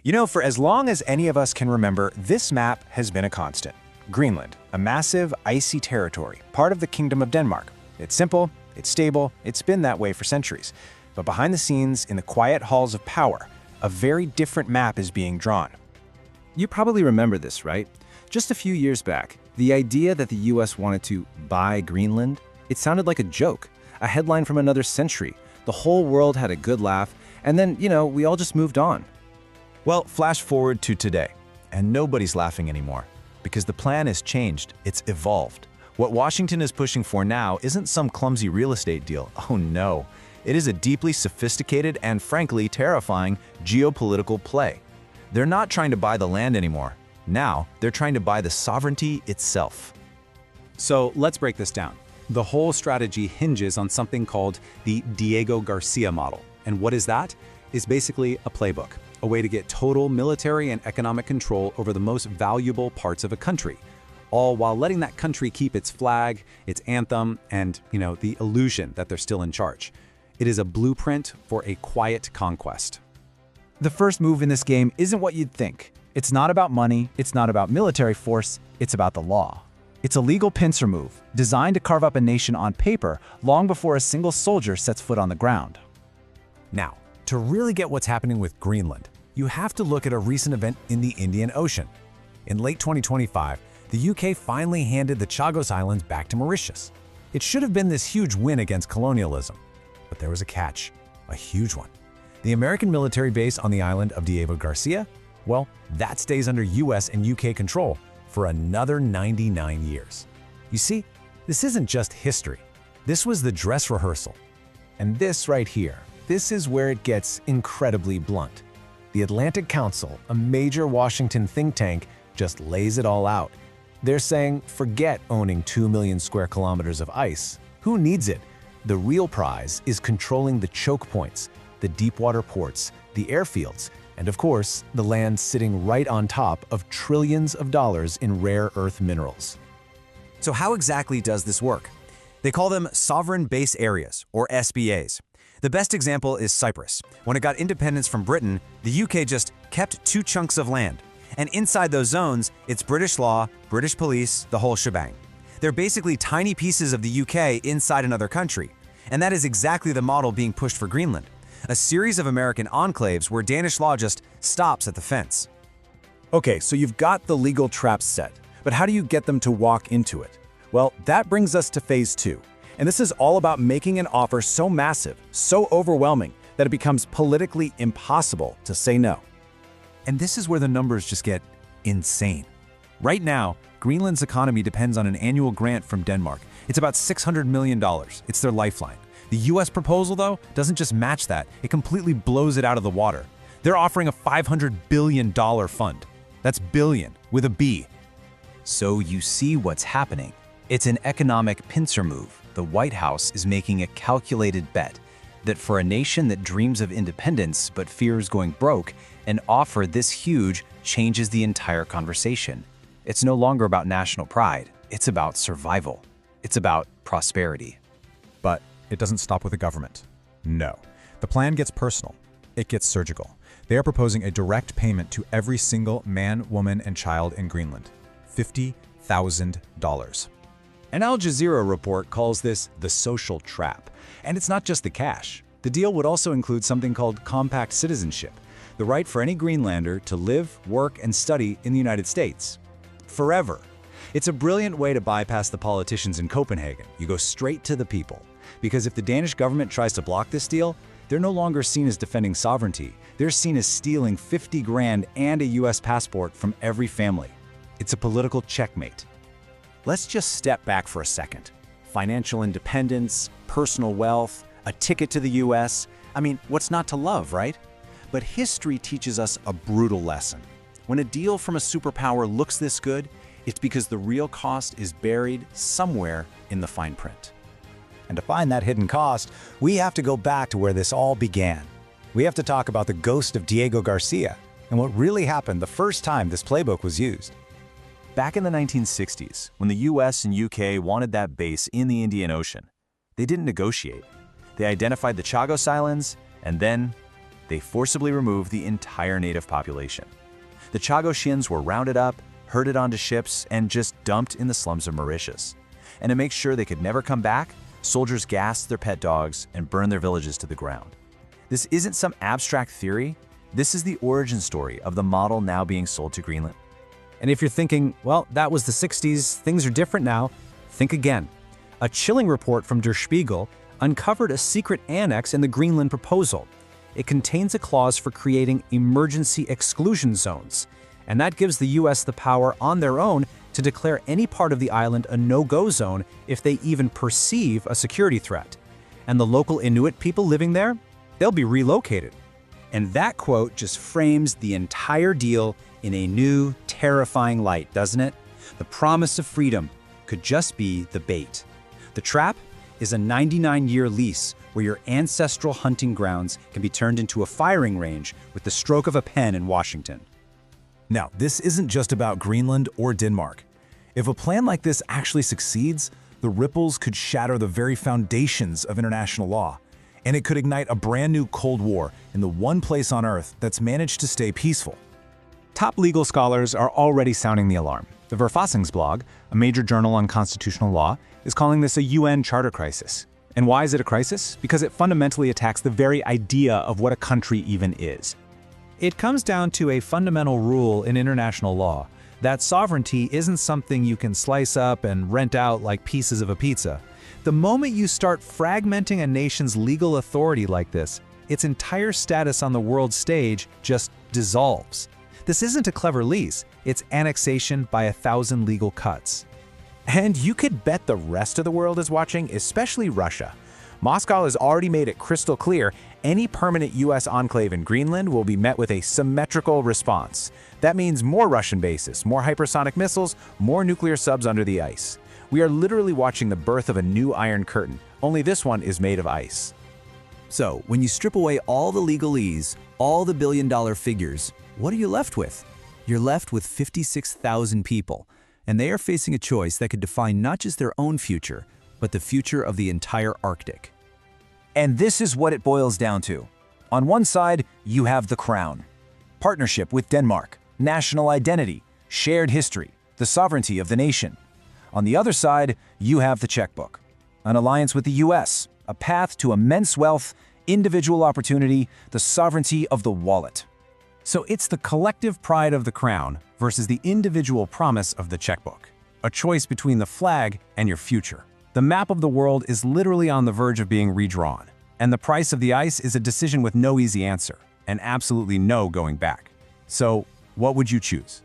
You know, for as long as any of us can remember, this map has been a constant. Greenland, a massive, icy territory, part of the Kingdom of Denmark. It's simple, it's stable, it's been that way for centuries. But behind the scenes, in the quiet halls of power, a very different map is being drawn. You probably remember this, right? Just a few years back, the idea that the US wanted to buy Greenland, it sounded like a joke, a headline from another century. The whole world had a good laugh, and then, we all just moved on. Well, flash forward to today, and nobody's laughing anymore, because the plan has changed, it's evolved. What Washington is pushing for now isn't some clumsy real estate deal, oh no. It is a deeply sophisticated and frankly terrifying geopolitical play. They're not trying to buy the land anymore. Now, they're trying to buy the sovereignty itself. So let's break this down. The whole strategy hinges on something called the Diego Garcia model. And what is that? It's basically a playbook, a way to get total military and economic control over the most valuable parts of a country, all while letting that country keep its flag, its anthem, and, the illusion that they're still in charge. It is a blueprint for a quiet conquest. The first move in this game isn't what you'd think. It's not about money, it's not about military force, it's about the law. It's a legal pincer move, designed to carve up a nation on paper long before a single soldier sets foot on the ground. Now, to really get what's happening with Greenland, you have to look at a recent event in the Indian Ocean. In late 2025, the UK finally handed the Chagos Islands back to Mauritius. It should have been this huge win against colonialism. But there was a catch, a huge one. The American military base on the island of Diego Garcia, well, that stays under US and UK control for another 99 years. You see, this isn't just history. This was the dress rehearsal. And this right here, this is where it gets incredibly blunt. The Atlantic Council, a major Washington think tank, just lays it all out. They're saying, forget owning 2 million square kilometers of ice. Who needs it? The real prize is controlling the choke points, the deepwater ports, the airfields, and of course, the land sitting right on top of trillions of dollars in rare earth minerals. So how exactly does this work? They call them sovereign base areas, or SBAs. The best example is Cyprus. When it got independence from Britain, the UK just kept 2 chunks of land. And inside those zones, it's British law, British police, the whole shebang. They're basically tiny pieces of the UK inside another country. And that is exactly the model being pushed for Greenland. A series of American enclaves where Danish law just stops at the fence. Okay, so you've got the legal traps set, but how do you get them to walk into it? Well, that brings us to phase 2. And this is all about making an offer so massive, so overwhelming, that it becomes politically impossible to say no. And this is where the numbers just get insane. Right now, Greenland's economy depends on an annual grant from Denmark. It's about $600 million. It's their lifeline. The US proposal, though, doesn't just match that. It completely blows it out of the water. They're offering a $500 billion fund. That's billion with a B. So you see what's happening. It's an economic pincer move. The White House is making a calculated bet that for a nation that dreams of independence but fears going broke, an offer this huge changes the entire conversation. It's no longer about national pride. It's about survival. It's about prosperity. But it doesn't stop with the government. No. The plan gets personal. It gets surgical. They are proposing a direct payment to every single man, woman, and child in Greenland. $50,000. An Al Jazeera report calls this the social trap. And it's not just the cash. The deal would also include something called compact citizenship, the right for any Greenlander to live, work, and study in the United States. Forever. It's a brilliant way to bypass the politicians in Copenhagen. You go straight to the people. Because if the Danish government tries to block this deal, they're no longer seen as defending sovereignty. They're seen as stealing 50 grand and a US passport from every family. It's a political checkmate. Let's just step back for a second. Financial independence, personal wealth, a ticket to the US. I mean, what's not to love, right? But history teaches us a brutal lesson. When a deal from a superpower looks this good, it's because the real cost is buried somewhere in the fine print. And to find that hidden cost, we have to go back to where this all began. We have to talk about the ghost of Diego Garcia and what really happened the first time this playbook was used. Back in the 1960s, when the US and UK wanted that base in the Indian Ocean, they didn't negotiate. They identified the Chagos Islands, and then they forcibly removed the entire native population. The Chagosians were rounded up, herded onto ships, and just dumped in the slums of Mauritius. And to make sure they could never come back, soldiers gassed their pet dogs and burned their villages to the ground. This isn't some abstract theory. This is the origin story of the model now being sold to Greenland. And if you're thinking, well, that was the 60s, things are different now, think again. A chilling report from Der Spiegel uncovered a secret annex in the Greenland proposal. It contains a clause for creating emergency exclusion zones, and that gives the US the power on their own to declare any part of the island a no-go zone if they even perceive a security threat. And the local Inuit people living there, they'll be relocated. And that quote just frames the entire deal in a new, terrifying light, doesn't it? The promise of freedom could just be the bait. The trap is a 99-year lease where your ancestral hunting grounds can be turned into a firing range with the stroke of a pen in Washington. Now, this isn't just about Greenland or Denmark. If a plan like this actually succeeds, the ripples could shatter the very foundations of international law, and it could ignite a brand new Cold War in the one place on Earth that's managed to stay peaceful. Top legal scholars are already sounding the alarm. The Verfassungsblog, a major journal on constitutional law, is calling this a UN charter crisis. And why is it a crisis? Because it fundamentally attacks the very idea of what a country even is. It comes down to a fundamental rule in international law, that sovereignty isn't something you can slice up and rent out like pieces of a pizza. The moment you start fragmenting a nation's legal authority like this, its entire status on the world stage just dissolves. This isn't a clever lease, it's annexation by 1,000 legal cuts. And you could bet the rest of the world is watching, especially Russia. Moscow has already made it crystal clear any permanent US enclave in Greenland will be met with a symmetrical response. That means more Russian bases, more hypersonic missiles, more nuclear subs under the ice. We are literally watching the birth of a new Iron Curtain, only this one is made of ice. So, when you strip away all the legalese, all the billion-dollar figures, what are you left with? You're left with 56,000 people, and they are facing a choice that could define not just their own future, but the future of the entire Arctic. And this is what it boils down to. On one side, you have the crown. Partnership with Denmark, national identity, shared history, the sovereignty of the nation. On the other side, you have the checkbook. An alliance with the US, a path to immense wealth, individual opportunity, the sovereignty of the wallet. So it's the collective pride of the crown versus the individual promise of the checkbook. A choice between the flag and your future. The map of the world is literally on the verge of being redrawn, and the price of the ice is a decision with no easy answer, and absolutely no going back. So, what would you choose?